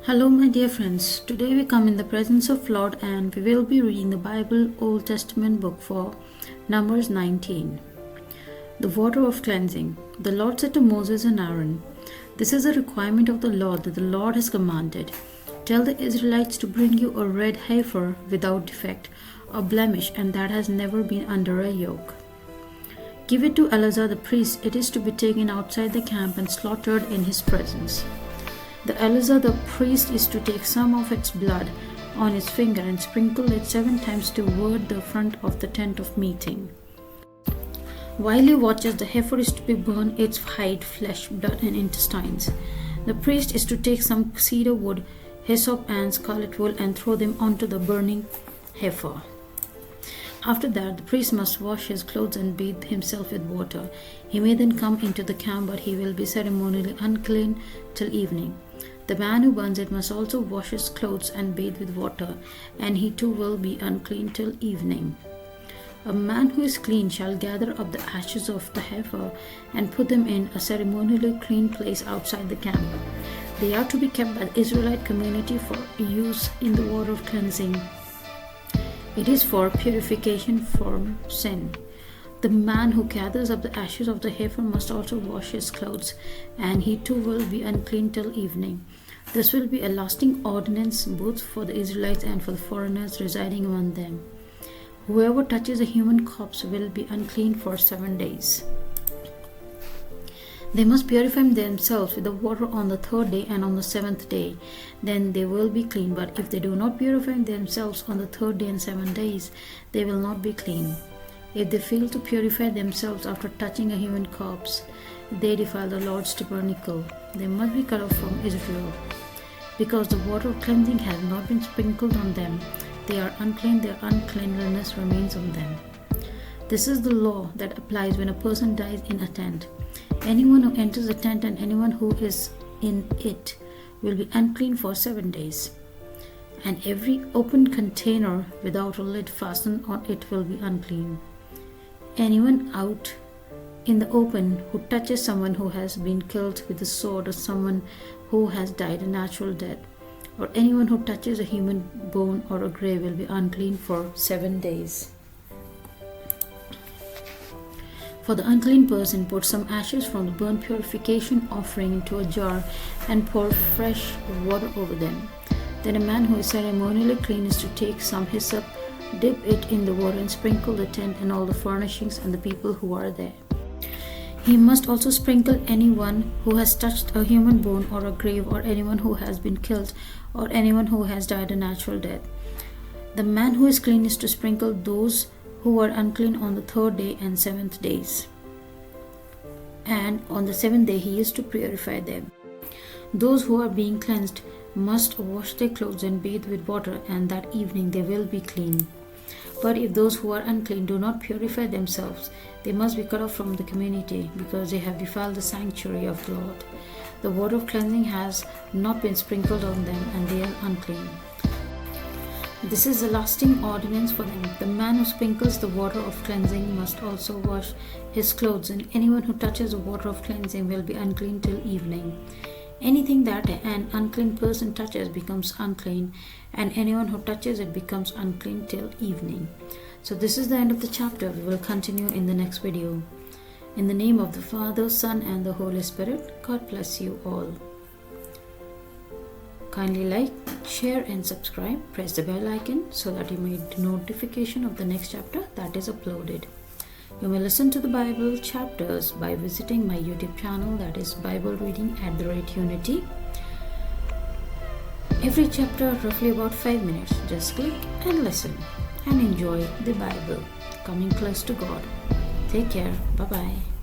Hello, my dear friends. Today we come in the presence of Lord and we will be reading the Bible, Old Testament, Book 4, Numbers 19. The water of cleansing. The Lord said to Moses and Aaron, "This is a requirement of the Lord that the Lord has commanded. Tell the Israelites to bring you a red heifer without defect or blemish and that has never been under a yoke. Give it to Eleazar the priest. It is to be taken outside the camp and slaughtered in his presence. The Eleazar the priest is to take some of its blood on his finger and sprinkle it 7 times toward the front of the tent of meeting. While he watches, the heifer is to be burned, its hide, flesh, blood, and intestines. The priest is to take some cedar wood, hyssop, and scarlet wool and throw them onto the burning heifer. After that, the priest must wash his clothes and bathe himself with water. He may then come into the camp, but he will be ceremonially unclean till evening. The man who burns it must also wash his clothes and bathe with water, and he too will be unclean till evening. A man who is clean shall gather up the ashes of the heifer and put them in a ceremonially clean place outside the camp. They are to be kept by the Israelite community for use in the water of cleansing. It is for purification from sin. The man who gathers up the ashes of the heifer must also wash his clothes, and he too will be unclean till evening. This will be a lasting ordinance both for the Israelites and for the foreigners residing among them. Whoever touches a human corpse will be unclean for 7 days. They must purify themselves with the water on the 3rd day and on the 7th day. Then they will be clean. But if they do not purify themselves on the 3rd day and 7 days, they will not be clean. If they fail to purify themselves after touching a human corpse, they defile the Lord's tabernacle. They must be cut off from Israel. Because the water of cleansing has not been sprinkled on them, they are unclean, their uncleanliness remains on them. This is the law that applies when a person dies in a tent. Anyone who enters a tent and anyone who is in it will be unclean for 7 days. And every open container without a lid fastened on it will be unclean. Anyone out in the open who touches someone who has been killed with a sword or someone who has died a natural death, or anyone who touches a human bone or a grave will be unclean for 7 days. For the unclean person, put some ashes from the burnt purification offering into a jar and pour fresh water over them. Then a man who is ceremonially clean is to take some hyssop, dip it in the water and sprinkle the tent and all the furnishings and the people who are there. He must also sprinkle anyone who has touched a human bone or a grave, or anyone who has been killed, or anyone who has died a natural death. The man who is clean is to sprinkle those who are unclean on the 3rd day and 7th days. And on the 7th day he is to purify them. Those who are being cleansed must wash their clothes and bathe with water, and that evening they will be clean. But if those who are unclean do not purify themselves, they must be cut off from the community, because they have defiled the sanctuary of the Lord. The water of cleansing has not been sprinkled on them, and they are unclean. This is a lasting ordinance for them. The man who sprinkles the water of cleansing must also wash his clothes, and anyone who touches the water of cleansing will be unclean till evening. Anything that an unclean person touches becomes unclean, and anyone who touches it becomes unclean till evening. So this is the end of the chapter. We will continue in the next video. In the name of the Father, Son, and the Holy Spirit, God bless you all. Kindly like, share, and subscribe. Press the bell icon so that you may get notification of the next chapter that is uploaded. You may listen to the Bible chapters by visiting my YouTube channel, that is Bible Reading @Unity. Every chapter roughly about 5 minutes. Just click and listen and enjoy the Bible, coming close to God. Take care. Bye-bye.